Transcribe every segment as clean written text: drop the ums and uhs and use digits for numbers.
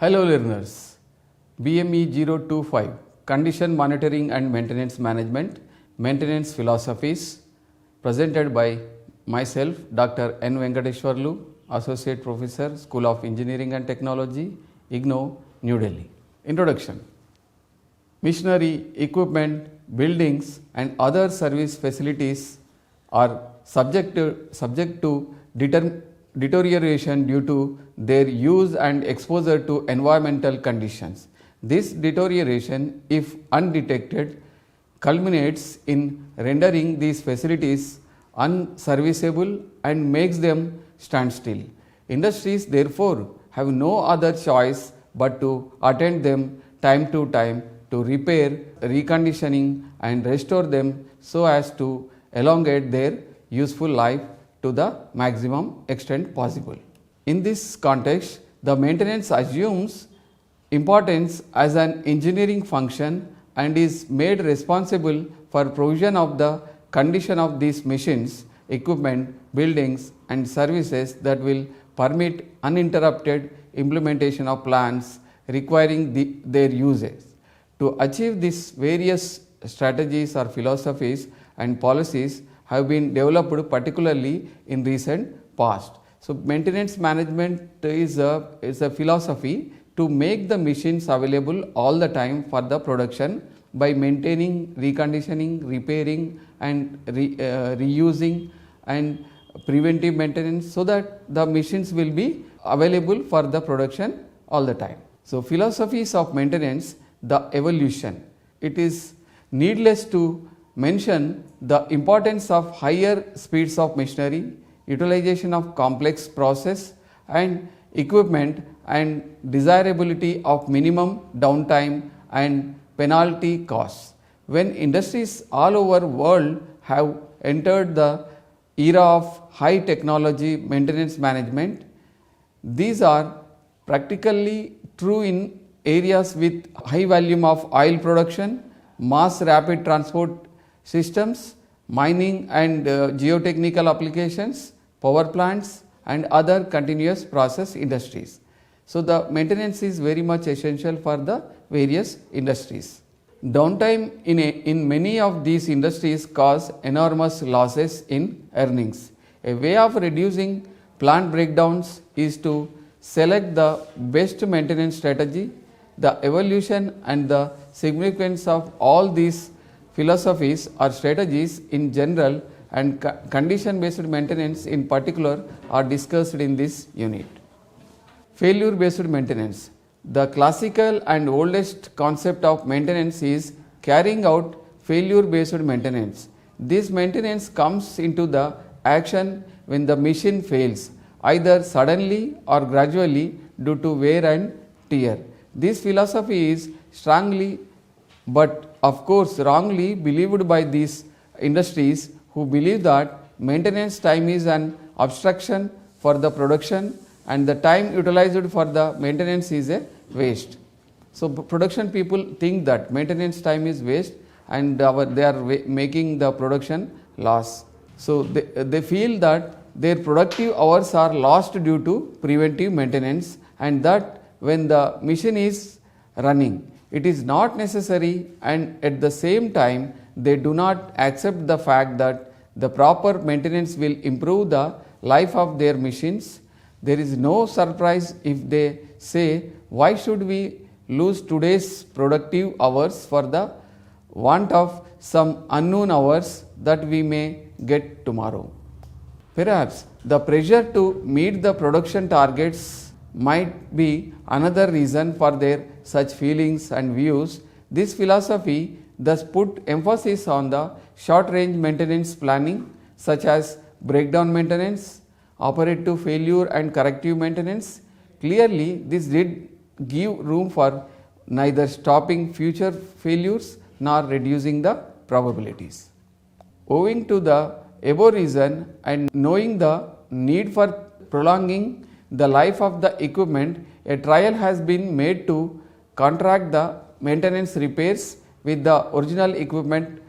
Hello learners, BME 025 Condition Monitoring and Maintenance Management Maintenance Philosophies presented by myself Dr. N. Venkateshwarlu, Associate Professor, School of Engineering and Technology, IGNOU, New Delhi. Introduction. Machinery, equipment, buildings and other service facilities are subject to deterioration due to their use and exposure to environmental conditions. This deterioration, if undetected, culminates in rendering these facilities unserviceable and makes them stand still. Industries therefore have no other choice but to attend them time to time to repair, reconditioning and restore them so as to elongate their useful life to the maximum extent possible. In this context, the maintenance assumes importance as an engineering function and is made responsible for provision of the condition of these machines, equipment, buildings and services that will permit uninterrupted implementation of plans requiring their usage. To achieve this, various strategies or philosophies and policies have been developed particularly in recent past. So, maintenance management is a philosophy to make the machines available all the time for the production by maintaining, reconditioning, repairing and reusing and preventive maintenance so that the machines will be available for the production all the time. So, philosophies of maintenance, the evolution. It is needless to mention the importance of higher speeds of machinery, utilization of complex process and equipment and desirability of minimum downtime and penalty costs. When industries all over world have entered the era of high technology maintenance management, these are practically true in areas with high volume of oil production, mass rapid transport systems, mining and geotechnical applications, power plants and other continuous process industries. So, the maintenance is very much essential for the various industries. Downtime in many of these industries cause enormous losses in earnings. A way of reducing plant breakdowns is to select the best maintenance strategy. The evolution and the significance of all these philosophies or strategies in general and condition based maintenance in particular are discussed in this unit. Failure based maintenance. The classical and oldest concept of maintenance is carrying out failure based maintenance. This maintenance comes into the action when the machine fails, either suddenly or gradually due to wear and tear. This philosophy is strongly but of course wrongly believed by these industries who believe that maintenance time is an obstruction for the production and the time utilized for the maintenance is a waste. So, production people think that maintenance time is waste and they are making the production loss. So, they feel that their productive hours are lost due to preventive maintenance and that when the machine is running, it is not necessary, and at the same time they do not accept the fact that the proper maintenance will improve the life of their machines. There is no surprise if they say, why should we lose today's productive hours for the want of some unknown hours that we may get tomorrow. Perhaps the pressure to meet the production targets might be another reason for their such feelings and views. This philosophy thus put emphasis on the short range maintenance planning such as breakdown maintenance, operative failure and corrective maintenance. Clearly, this did give room for neither stopping future failures nor reducing the probabilities. Owing to the above reason and knowing the need for prolonging the life of the equipment, a trial has been made to contract the maintenance repairs with the original equipment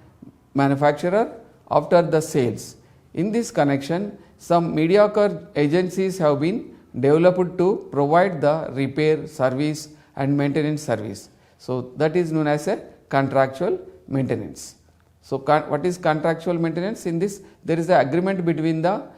manufacturer after the sales. In this connection, some mediocre agencies have been developed to provide the repair, service and maintenance service. So that is known as a contractual maintenance. So what is contractual maintenance? In this, there is an agreement between the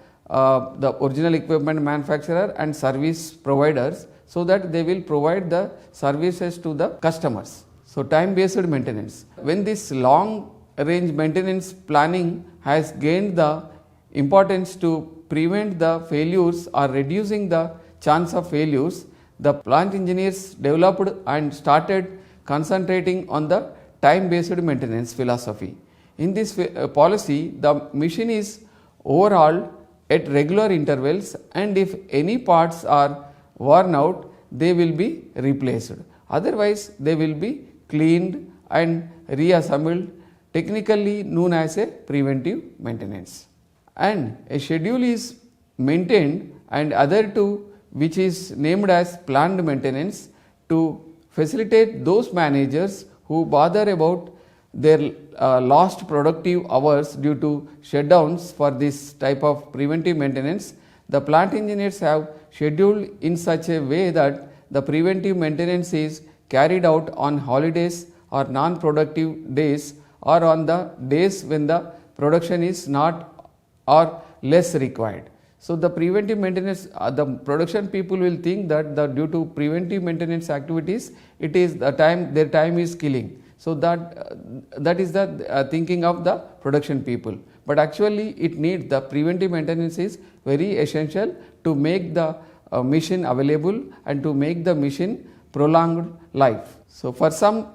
original equipment manufacturer and service providers, so that they will provide the services to the customers. So time based maintenance. When this long range maintenance planning has gained the importance to prevent the failures or reducing the chance of failures, the plant engineers developed and started concentrating on the time based maintenance philosophy. In this policy, the machine is overhauled at regular intervals, and if any parts are worn out, they will be replaced. Otherwise, they will be cleaned and reassembled, technically known as a preventive maintenance. And a schedule is maintained, and other two, which is named as planned maintenance, to facilitate those managers who bother about their lost productive hours due to shutdowns. For this type of preventive maintenance, the plant engineers have scheduled in such a way that the preventive maintenance is carried out on holidays or non-productive days, or on the days when the production is not or less required. So the preventive maintenance, the production people will think that due to preventive maintenance activities, it is the time, their time is killing. So that is the thinking of the production people. But actually, it needs the preventive maintenance is very essential to make the machine available and to make the machine prolonged life. So for some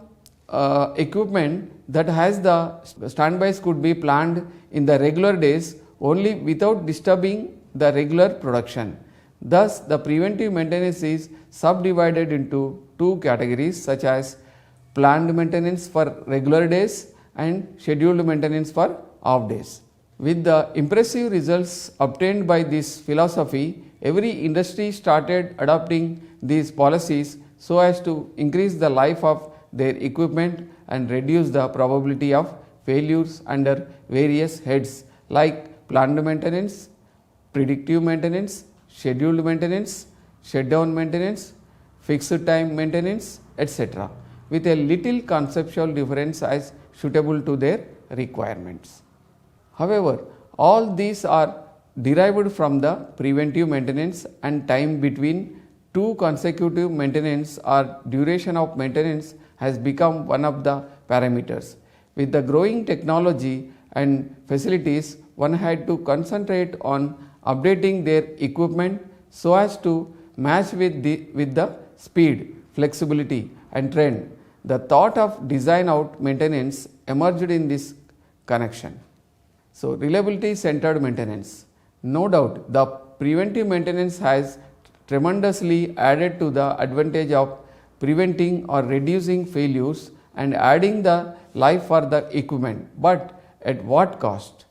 equipment that has the standbys could be planned in the regular days only without disturbing the regular production. Thus, the preventive maintenance is subdivided into two categories, such as planned maintenance for regular days and scheduled maintenance for off days. With the impressive results obtained by this philosophy, every industry started adopting these policies so as to increase the life of their equipment and reduce the probability of failures under various heads like planned maintenance, predictive maintenance, scheduled maintenance, shutdown maintenance, fixed time maintenance, etc., with a little conceptual difference as suitable to their requirements. However, all these are derived from the preventive maintenance, and time between two consecutive maintenance or duration of maintenance has become one of the parameters. With the growing technology and facilities, one had to concentrate on updating their equipment so as to match with the speed, flexibility and trend. The thought of design out maintenance emerged in this connection. So, reliability centered maintenance. No doubt, the preventive maintenance has tremendously added to the advantage of preventing or reducing failures and adding the life for the equipment. But at what cost?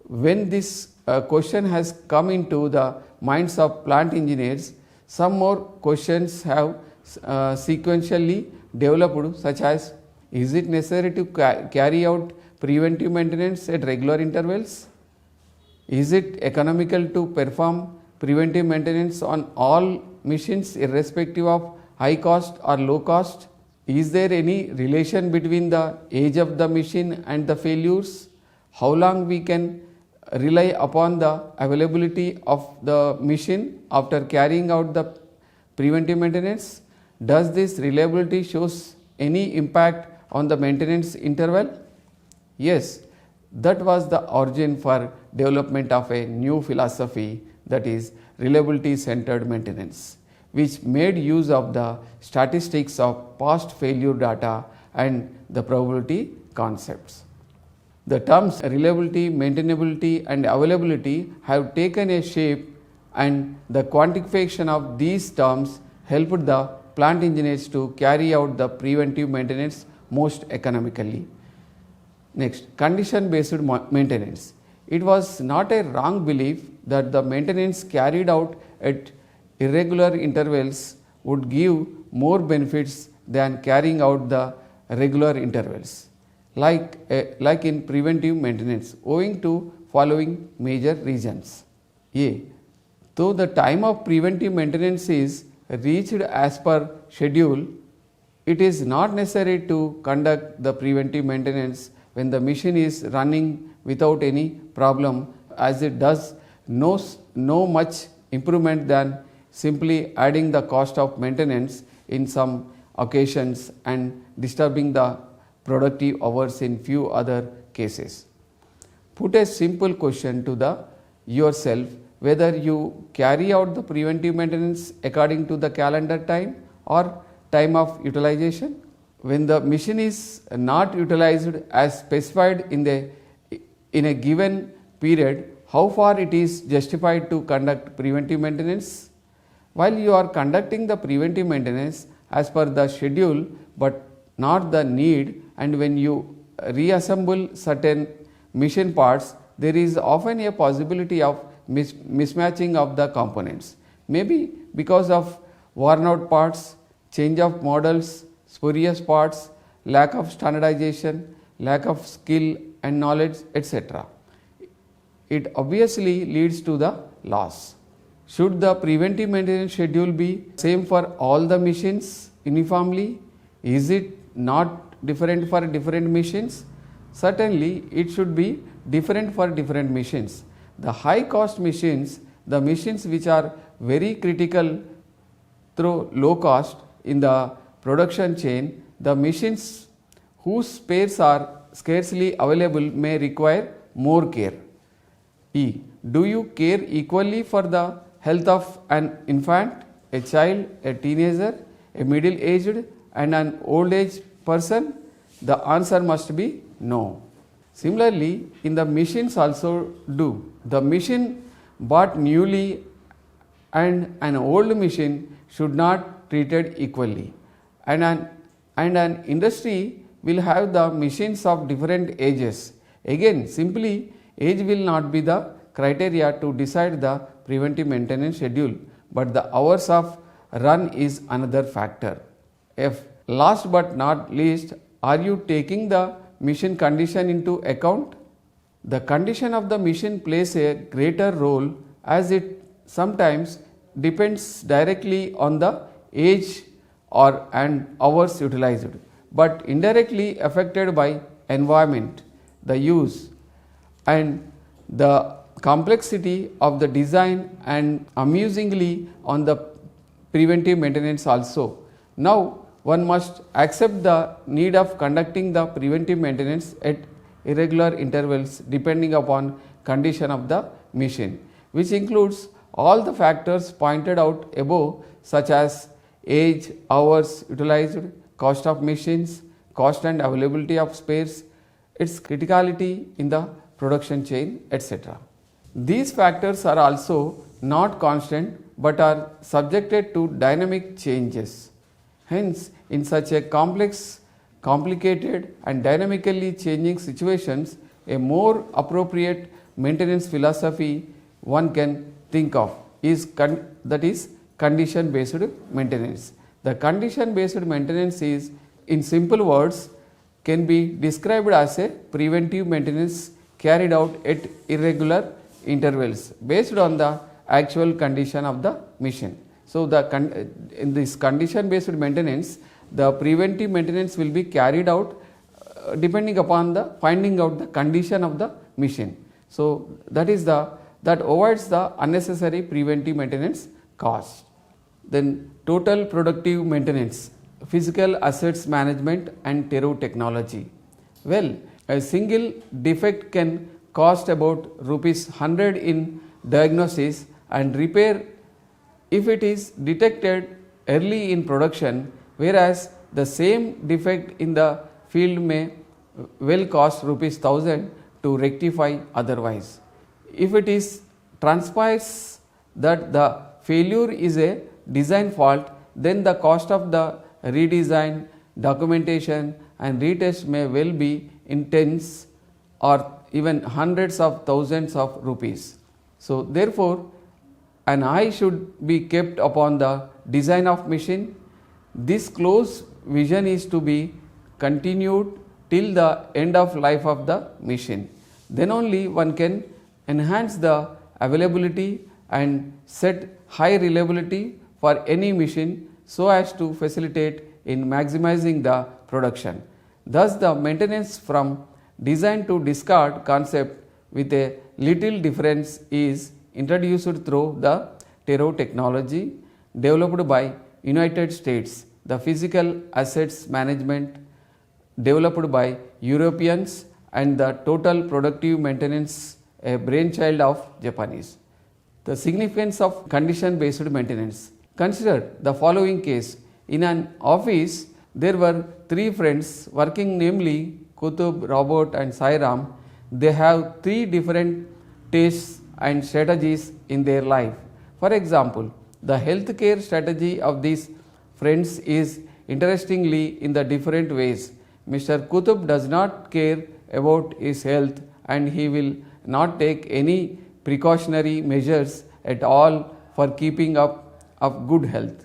When this question has come into the minds of plant engineers, some more questions have sequentially developed, such as: is it necessary to carry out preventive maintenance at regular intervals? Is it economical to perform preventive maintenance on all machines irrespective of high cost or low cost? Is there any relation between the age of the machine and the failures? How long we can rely upon the availability of the machine after carrying out the preventive maintenance? Does this reliability shows any impact on the maintenance interval? Yes, that was the origin for development of a new philosophy, that is reliability centered maintenance, which made use of the statistics of past failure data and the probability concepts. The terms reliability, maintainability and availability have taken a shape, and the quantification of these terms helped the plant engineers to carry out the preventive maintenance most economically. Next, condition based maintenance. It was not a wrong belief that the maintenance carried out at irregular intervals would give more benefits than carrying out the regular intervals, like in preventive maintenance, owing to following major reasons. A. Though the time of preventive maintenance is reached as per schedule, it is not necessary to conduct the preventive maintenance when the machine is running without any problem, as it does no much improvement than simply adding the cost of maintenance in some occasions and disturbing the productive hours in few other cases. Put a simple question to the yourself whether you carry out the preventive maintenance according to the calendar time or time of utilization. When the machine is not utilized as specified in a given period, how far it is justified to conduct preventive maintenance? While you are conducting the preventive maintenance as per the schedule but not the need, and when you reassemble certain machine parts, there is often a possibility of mismatching of the components, maybe because of worn out parts, change of models, spurious parts, lack of standardization, lack of skill and knowledge, etc. It obviously leads to the loss. Should the preventive maintenance schedule be same for all the machines uniformly? Is it not different for different machines? Certainly, it should be different for different machines. The high cost machines, the machines which are very critical through low cost in the production chain, the machines whose spares are scarcely available may require more care. E. Do you care equally for the health of an infant, a child, a teenager, a middle aged and an old age person? The answer must be no. Similarly, in the machines also do. The machine bought newly and an old machine should not treated equally, and an industry will have the machines of different ages. Again, simply age will not be the criteria to decide the preventive maintenance schedule, but the hours of run is another factor. F. Last but not least, are you taking the machine condition into account? The condition of the machine plays a greater role, as it sometimes depends directly on the age and hours utilized, but indirectly affected by environment, the use and the complexity of the design, and amusingly on the preventive maintenance also. Now, one must accept the need of conducting the preventive maintenance at irregular intervals depending upon condition of the machine, which includes all the factors pointed out above, such as age, hours utilized, cost of machines, cost and availability of spares, its criticality in the production chain, etc. These factors are also not constant but are subjected to dynamic changes. Hence, in such a complicated and dynamically changing situations, a more appropriate maintenance philosophy one can think of is condition based maintenance. The condition based maintenance is, in simple words, can be described as a preventive maintenance carried out at irregular intervals based on the actual condition of the machine. So, in this condition based maintenance, the preventive maintenance will be carried out depending upon the finding out the condition of the machine. So, that avoids the unnecessary preventive maintenance cost. Then total productive maintenance, physical assets management and Tero technology. Well, a single defect can cost about ₹100 in diagnosis and repair if it is detected early in production, whereas the same defect in the field may well cost ₹1,000 to rectify otherwise. If it is transpires that the failure is a design fault, then the cost of the redesign, documentation and retest may well be in tens or even hundreds of thousands of rupees. So, therefore, an eye should be kept upon the design of machine. This close vision is to be continued till the end of life of the machine. Then only one can enhance the availability and set high reliability for any machine so as to facilitate in maximizing the production. Thus, the maintenance from design to discard concept with a little difference is introduced through the Tero technology developed by United States, the physical assets management developed by Europeans, and the total productive maintenance, a brainchild of Japanese. The significance of condition based maintenance. Consider the following case. In an office, there were three friends working, namely Kutub, Robert, and Sairam. They have three different tastes and strategies in their life. For example, the healthcare strategy of these friends is interestingly in the different ways. Mr. Kutub does not care about his health and he will not take any precautionary measures at all for keeping up of good health.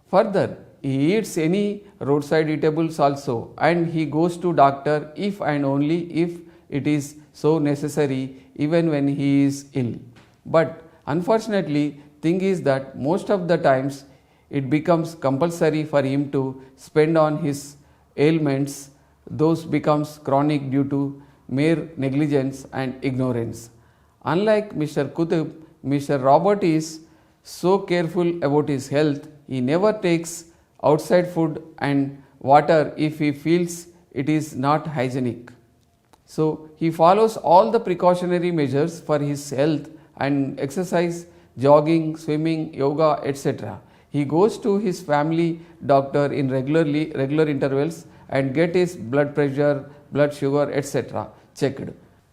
Further, he eats any roadside eatables also, and he goes to doctor if and only if it is so necessary, even when he is ill. But unfortunately, thing is that most of the times it becomes compulsory for him to spend on his ailments. Those becomes chronic due to mere negligence and ignorance. Unlike Mr. Kutub, Mr. Robert is so careful about his health, he never takes outside food and water if he feels it is not hygienic. So, he follows all the precautionary measures for his health and exercise, jogging, swimming, yoga, etc. He goes to his family doctor in regular intervals and get his blood pressure, blood sugar, etc. checked.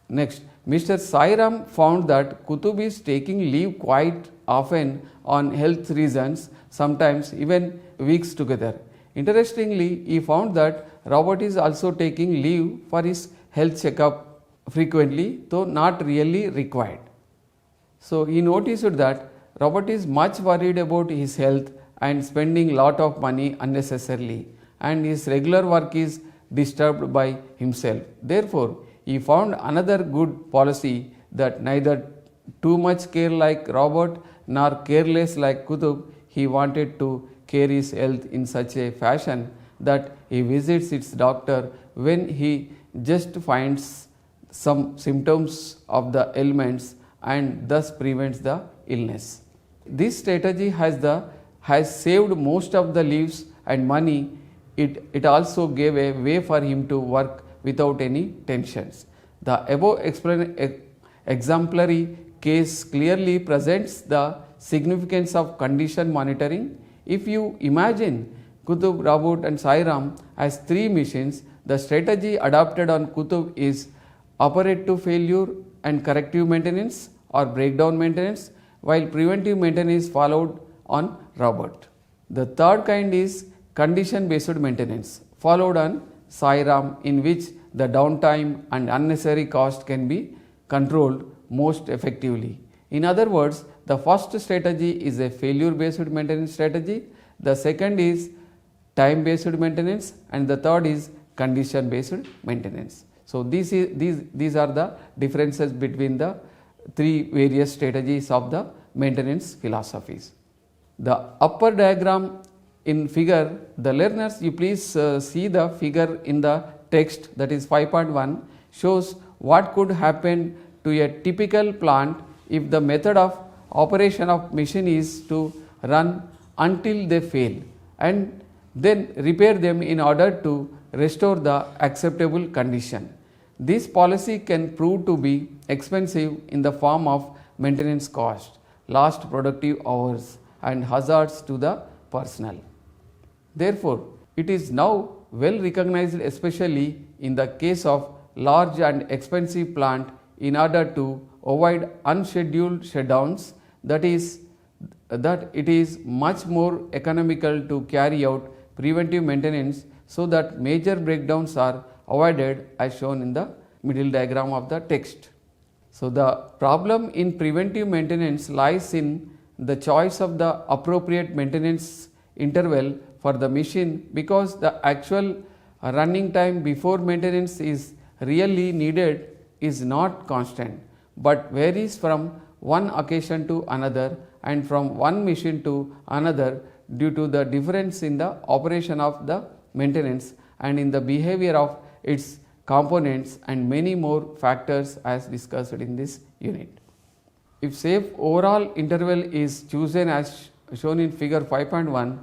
Next, Mr. Sairam found that Kutub is taking leave quite often on health reasons, sometimes even weeks together. Interestingly, he found that Robert is also taking leave for his health checkup frequently, though not really required. So, he noticed that Robert is much worried about his health and spending lot of money unnecessarily, and his regular work is disturbed by himself. Therefore, he found another good policy, that neither too much care like Robert nor careless like Kutub. He wanted to care his health in such a fashion that he visits its doctor when he just finds some symptoms of the ailments and thus prevents the illness. This strategy has saved most of the lives and money. It also gave a way for him to work without any tensions. The above exemplary case clearly presents the significance of condition monitoring. If you imagine Kutub, Robert, and Sairam as three machines, the strategy adopted on Kutub is operative failure and corrective maintenance or breakdown maintenance, while preventive maintenance is followed on Robert. The third kind is condition based maintenance, followed on Sairam, in which the downtime and unnecessary cost can be controlled most effectively. In other words, the first strategy is a failure based maintenance strategy, the second is time based maintenance, and the third is condition based maintenance. So, these are the differences between the three various strategies of the maintenance philosophies. The upper diagram in figure, the learners, you please see the figure in the text, that is 5.1, shows what could happen to a typical plant if the method of operation of machine is to run until they fail and then repair them in order to restore the acceptable condition. This policy can prove to be expensive in the form of maintenance cost, lost productive hours, and hazards to the personnel. Therefore, it is now well recognized, especially in the case of large and expensive plant, in order to avoid unscheduled shutdowns, that it is much more economical to carry out preventive maintenance so that major breakdowns are avoided, as shown in the middle diagram of the text. So, the problem in preventive maintenance lies in the choice of the appropriate maintenance interval for the machine, because the actual running time before maintenance is really needed is not constant, but varies from one occasion to another and from one machine to another due to the difference in the operation of the maintenance and in the behavior of its components and many more factors as discussed in this unit. If safe overall interval is chosen as shown in figure 5.1,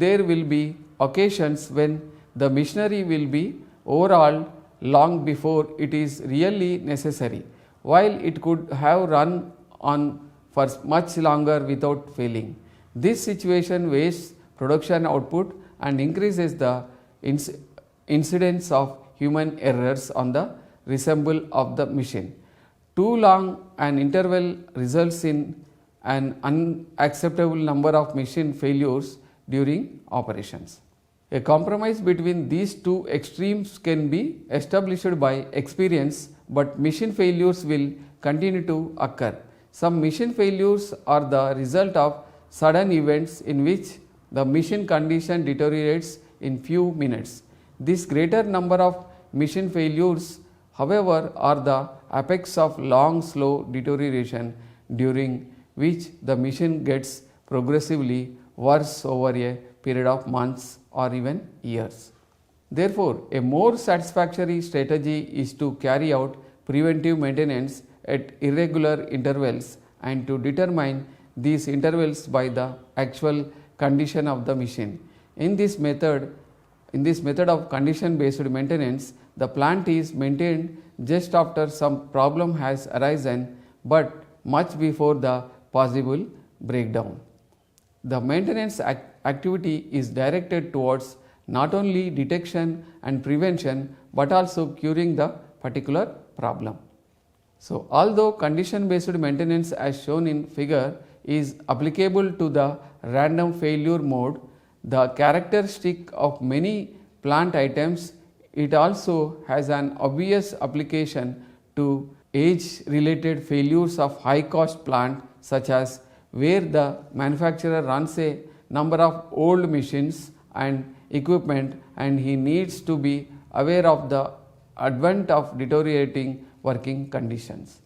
there will be occasions when the machinery will be overhauled long before it is really necessary, while it could have run on for much longer without failing. This situation wastes production output and increases the incidence of human errors on the resemble of the machine. Too long an interval results in an unacceptable number of machine failures during operations. A compromise between these two extremes can be established by experience, but machine failures will continue to occur. Some machine failures are the result of sudden events in which the machine condition deteriorates in few minutes. This greater number of machine failures, however, are the apex of long slow deterioration during which the machine gets progressively worse over a period of months or even years. Therefore, a more satisfactory strategy is to carry out preventive maintenance at irregular intervals and to determine these intervals by the actual condition of the machine. In this method of condition based maintenance, the plant is maintained just after some problem has arisen, but much before the possible breakdown. The maintenance activity is directed towards not only detection and prevention, but also curing the particular problem. So, although condition based maintenance as shown in figure is applicable to the random failure mode, the characteristic of many plant items, it also has an obvious application to age related failures of high cost plant, such as where the manufacturer runs a number of old machines and equipment and he needs to be aware of the advent of deteriorating working conditions.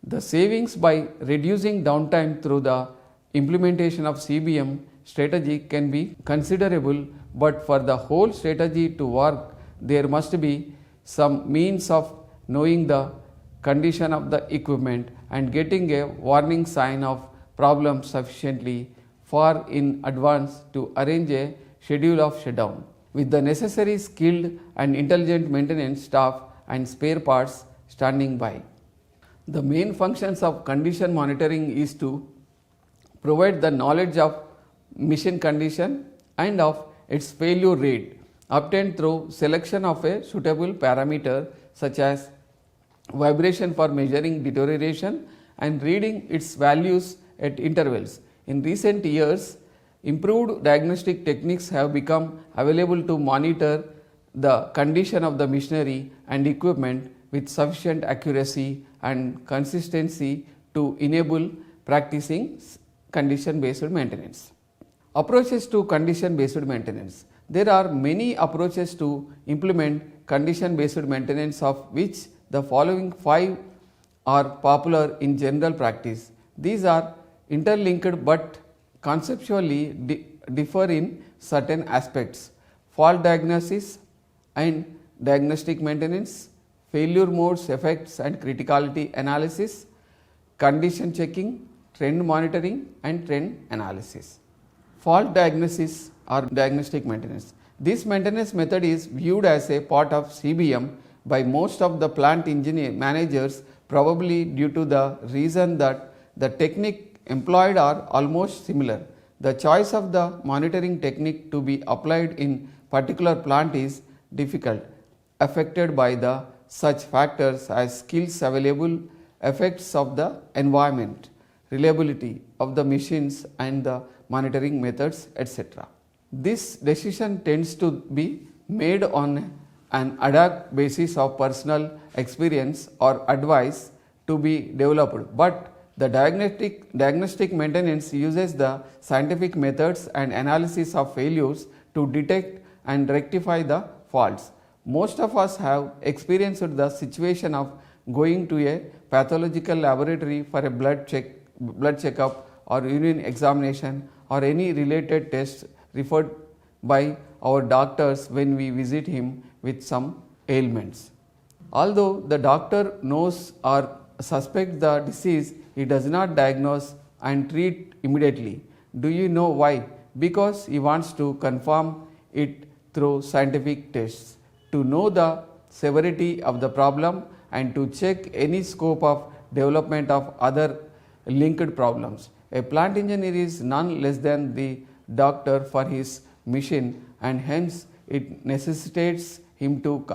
The savings by reducing downtime through the implementation of CBM strategy can be considerable, but for the whole strategy to work, there must be some means of knowing the condition of the equipment and getting a warning sign of problem sufficiently far in advance to arrange a schedule of shutdown with the necessary skilled and intelligent maintenance staff and spare parts standing by. The main functions of condition monitoring is to provide the knowledge of machine condition and of its failure rate obtained through selection of a suitable parameter such as vibration for measuring deterioration and reading its values at intervals. In recent years, improved diagnostic techniques have become available to monitor the condition of the machinery and equipment with sufficient accuracy and consistency to enable practicing condition based maintenance. Approaches to condition based maintenance. There are many approaches to implement condition based maintenance, of which the following 5 are popular in general practice. These are interlinked but conceptually differ in certain aspects: fault diagnosis and diagnostic maintenance, failure modes, effects and criticality analysis, condition checking, trend monitoring and trend analysis. Fault diagnosis or diagnostic maintenance. This maintenance method is viewed as a part of CBM by most of the plant engineer managers, probably due to the reason that the technique employed are almost similar. The choice of the monitoring technique to be applied in particular plant is difficult, affected by the such factors as skills available, effects of the environment, reliability of the machines and the monitoring methods, etc. This decision tends to be made on an ad hoc basis of personal experience or advice to be developed, but the diagnostic maintenance uses the scientific methods and analysis of failures to detect and rectify the faults. Most of us have experienced the situation of going to a pathological laboratory for a blood checkup or urine examination or any related test referred by our doctors when we visit him with some ailments. Although the doctor knows or suspects the disease, he does not diagnose and treat immediately. Do you know why? Because he wants to confirm it through scientific tests, to know the severity of the problem and to check any scope of development of other linked problems. A plant engineer is none less than the doctor for his mission, and hence it necessitates him to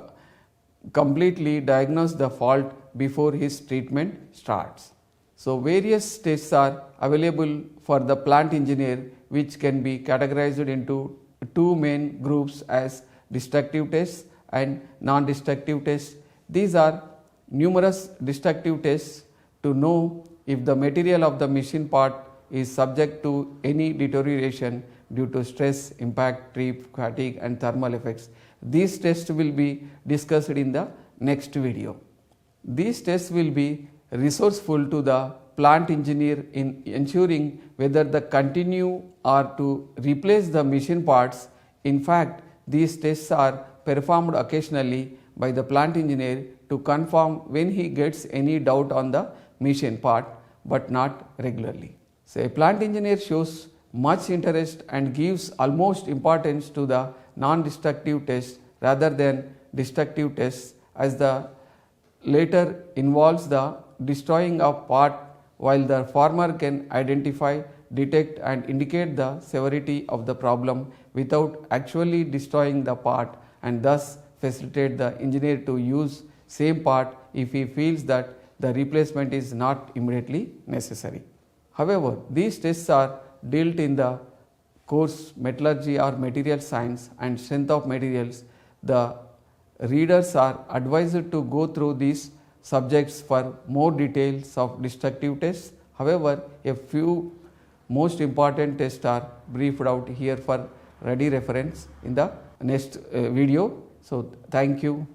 completely diagnose the fault before his treatment starts. So various tests are available for the plant engineer, which can be categorized into two main groups as destructive tests and non-destructive tests. These are numerous destructive tests to know if the material of the machine part is subject to any deterioration due to stress, impact, trip, fatigue and thermal effects. These tests will be discussed in the next video. These tests will be resourceful to the plant engineer in ensuring whether the continue or to replace the machine parts. In fact, these tests are performed occasionally by the plant engineer to confirm when he gets any doubt on the machine part, but not regularly. So a plant engineer shows much interest and gives almost importance to the non-destructive tests rather than destructive tests, as the latter involves the destroying of part, while the former can identify, detect and indicate the severity of the problem without actually destroying the part, and thus facilitate the engineer to use same part if he feels that the replacement is not immediately necessary. However, these tests are dealt in the course metallurgy or material science and strength of materials. The readers are advised to go through these subjects for more details of destructive tests. However, a few most important tests are briefed out here for ready reference in the next video. So, thank you.